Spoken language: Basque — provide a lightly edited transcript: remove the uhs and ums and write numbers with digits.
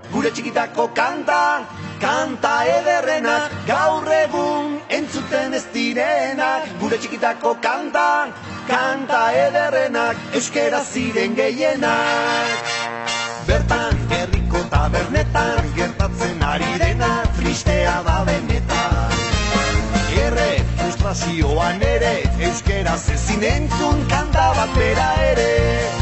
gure txikitako kanta, kanta ederrenak, gaur egun entzuten ez direnak, gure txikitako kanta, kanta ederrenak, euskera ziren gehienak. Bertan, herriko tabernetan, gertatzen ari dena, tristea da benetan. Erre, frustrazioan ere, euskera zezin entzun kanta bat bera ere.